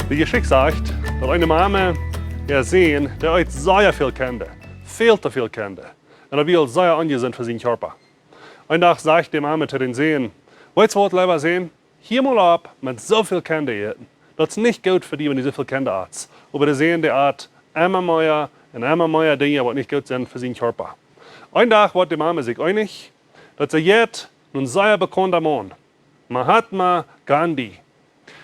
Die Geschichte sagt, dass eine Mama sehen, der uit sehr viel kende. Viel zu viel kende. Und er will sehr angesehen für seinen Körper. Ein Tag sagt die Mama zu den Sehen, weißt du was, lieber sehen? Hier mal ab mit so viel Kinder eten. Das ist nicht gut für die, wenn die so viel Kinder haben. Aber die sehen, die Art immer mehr Dinge, die nicht gut sind für seinen Körper. Ein Tag wird die Mama sich einig, dass sie jetzt nun sehr bekannter Mann, Mahatma Gandhi.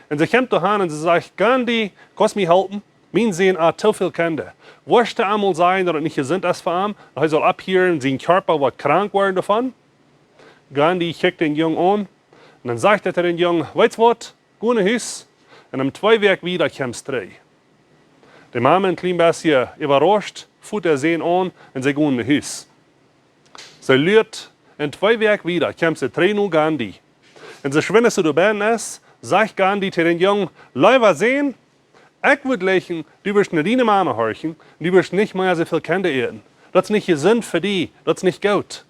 Und sie kommt dahin und sie sagt, Gandhi, kannst du mir helfen? Mein Sehen hat zu viel Kinder. Wirst du einmal sein, dass es nicht gesund ist für ihn? Er soll abhören, sein Körper wird krank werden davon. Gandhi kickt den Jungen an und dann sagt er zu den Jungen, weißt du was, geh nach Haus und am 2 Wochen wieder kommst du 3. Die Mama ein klein bisschen überrascht, führt er Sehen an und sie gehen nach Haus. Sie lügt, in 2 Wochen wieder kommst du 3 nach Gandhi. Und so wenn es zu der Band ist, sagt Gandhi zu den Jungen, lieber Sehen, ich würde lächeln, du wirst nicht deine Mama horchen, du wirst nicht mehr so viel Kinder eten. Das ist nicht gesund für die, das ist nicht gut.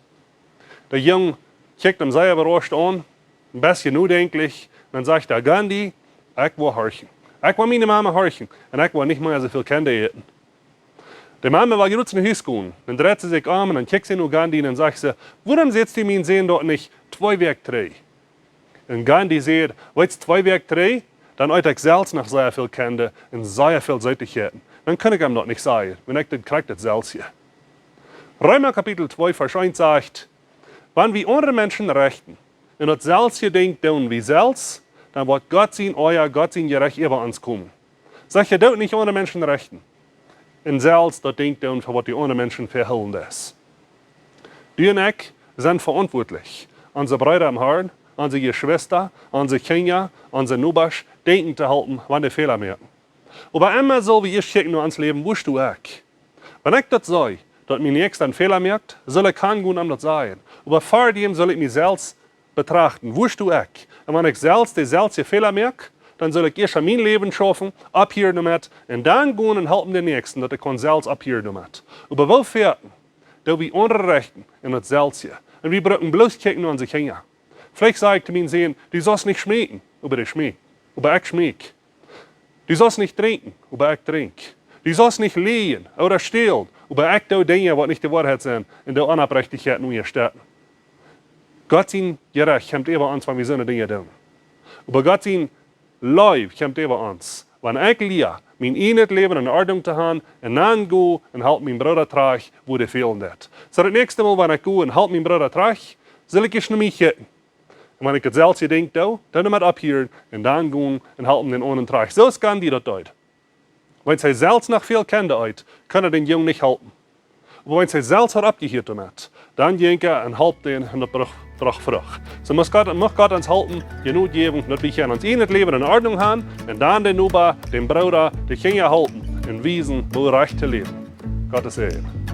Der Junge kickt ihm sehr überrascht an, ein bisschen nachdenklich, dann sagt er, Gandhi, ich will horchen. Ich will meine Mama horchen und ich will nicht mehr so viel Kinder eten. Die Mama war gerade nach Hause gehen, dann dreht sie sich um und dann kickt sie nach Gandhi und dann sagt sie, warum setzt ihr meinen Sehen dort nicht 2 Wochen 3? Und Gandhi sagt, weißt du, 2 Wochen 3? Dann habe ich selbst noch sehr viel Kinder und sehr viel Sättigkeiten. Dann kann ich ihm das nicht sagen, wenn ich das kriege, das selbst hier. Reema Kapitel 2, Vers 1 sagt, wenn wir andere Menschen rechten und das selbst hier denkt tun wie selbst, dann wird Gott sein Gerecht über uns kommen. Sag ich, dort nicht andere Menschen rechten. Und selbst das denkt tun, für was die anderen Menschen verhüllen ist. Du und ich sind verantwortlich. Unsere Brüder im Herrn, unsere Geschwister, unsere Kinder, unsere Nachbarn, denken zu halten, wann die Fehler merken. Aber immer so, wie ich schicken nur ans Leben, wusst du auch. Wenn ich das sage, dass mein Nächster einen Fehler merkt, soll ich kein Grund das sagen. Aber vor dem soll ich mich selbst betrachten, wusst du auch. Und wenn ich selbst die Fehler merke, dann soll ich erst mein Leben schaffen, abhören damit, und dann gehen und helfen den Nächsten, dass ich selbst abhören damit. Aber wo fährten, da wir andere Rechten in das selbst hier. Und wir brauchen bloß kicken an unsere Kinder. Vielleicht sage ich zu mir sehen, du sollst nicht schmecken, aber ich schmeck. Aber ich schmeck. Du sollst nicht trinken, aber ich trink. Du sollst nicht lehen oder stehlen, aber ich tue Dinge, die nicht die Wahrheit sind, in der Unabhängigkeit nur hier stehen. Gott sein Gerecht kommt über uns, wenn wir so Dinge tun. Aber Gott sein Leib kommt über uns. Wenn ich lehre, mein eigenes Leben in Ordnung zu haben, und dann gehe und halt meinen Bruder trage, wo der fehlen wird. So das nächste Mal, wenn ich gehe und halt meinen Bruder trage, soll ich nicht mich kicken. Und wenn ich das selbst denke, dann mit abhören und dann gehen und halten den anderen Trag. So ist Gandhi das dort. Wenn sie selbst noch viel Kinder hat, kann er den Jungen nicht halten. Aber wenn sie selbst hat abgehört damit, dann gehen er und halten den und das braucht Frucht. So muss Gott uns halten, genug geben, dass wir uns in das Leben in Ordnung haben und dann den Nachbar, den Bruder, die Kinder halten und wiesen, wo recht zu leben. Gottes Segen.